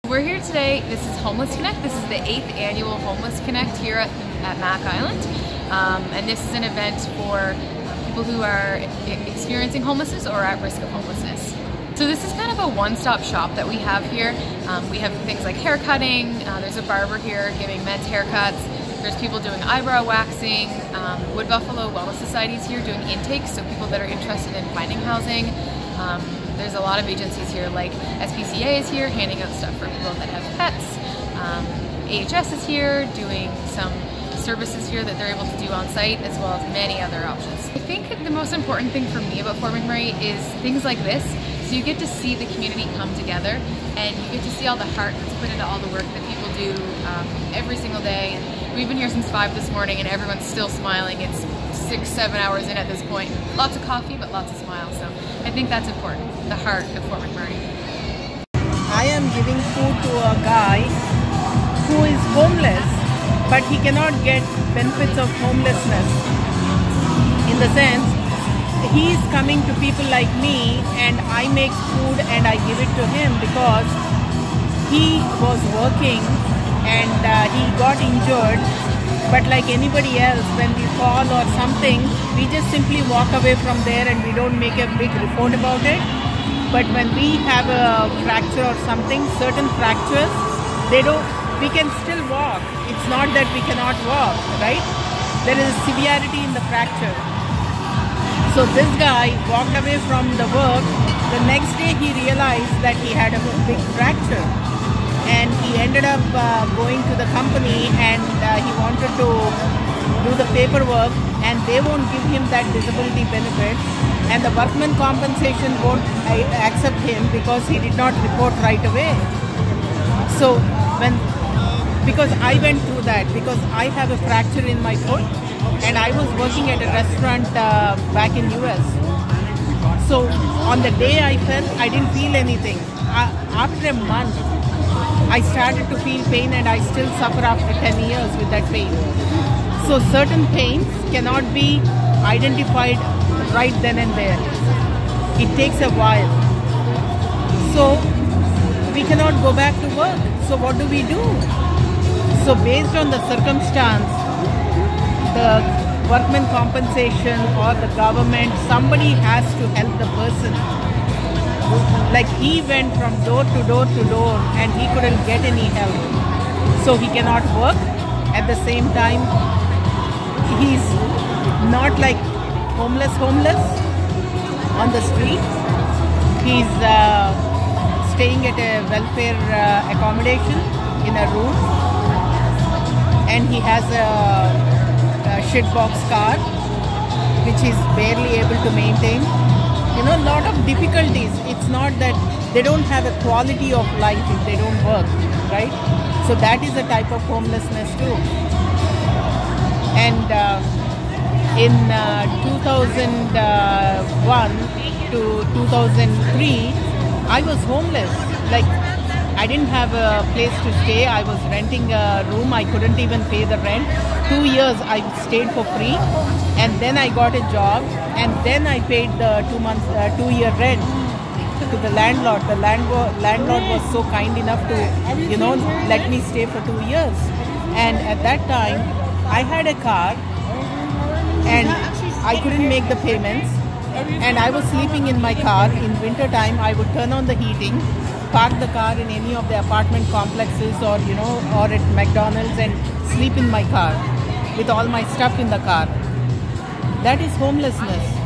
We're here today. This is Homeless Connect. This is the 8th annual Homeless Connect here at Mac Island. And this is an event for people who are experiencing homelessness or at risk of homelessness. So this is kind of a one-stop shop that we have here. We have things like hair cutting. There's a barber here giving men's haircuts. There's people doing eyebrow waxing. Wood Buffalo Wellness Society is here doing intakes, so people that are interested in finding housing. There's a lot of agencies here, like SPCA is here handing out stuff for people that have pets. AHS is here doing some services here that they're able to do on site, as well as many other options. I think the most important thing for me about Fort McMurray is things like this. So you get to see the community come together, and you get to see all the heart that's put into all the work that people do every single day. And we've been here since 5 this morning, and everyone's still smiling. It's 6-7 hours in at this point. Lots of coffee, but lots of smiles. So I think that's important, the heart of Fort McMurray. I am giving food to a guy who is homeless, but he cannot get benefits of homelessness. In the sense, he is coming to people like me, and I make food and I give it to him because he was working and he got injured. But like anybody else, when we fall or something, we just simply walk away from there and we don't make a big report about it. But when we have a fracture or something, certain fractures, we can still walk. It's not that we cannot walk, right? There is severity in the fracture. So this guy walked away from the work. The next day he realized that he had a big fracture. And he ended up going to the company, and he wanted to do the paperwork, and they won't give him that disability benefit, and the workman compensation won't accept him because he did not report right away. So because I went through that, because I have a fracture in my foot, and I was working at a restaurant back in US. So on the day I fell, I didn't feel anything. After a month, I started to feel pain, and I still suffer after 10 years with that pain. So certain pains cannot be identified right then and there. It takes a while. So we cannot go back to work. So what do we do? So based on the circumstance, the workman compensation or the government, somebody has to help the person. Like he went from door to door to door and he couldn't get any help. So he cannot work. At the same time, he's not like homeless on the street. He's staying at a welfare accommodation in a room. And he has a shitbox car, which he's barely able to maintain. You know, a lot of difficulties. It's not that they don't have a quality of life if they don't work, right? So that is a type of homelessness too. And in 2001 to 2003, I was homeless. Like, I didn't have a place to stay. I was renting a room. I couldn't even pay the rent. 2 years I stayed for free, and then I got a job, and then I paid the 2-year rent to the landlord. The landlord was so kind enough to, let me stay for 2 years. And at that time, I had a car, and I couldn't make the payments, and I was sleeping in my car. In winter time, I would turn on the heating, park the car in any of the apartment complexes or at McDonald's and sleep in my car with all my stuff in the car. That is homelessness.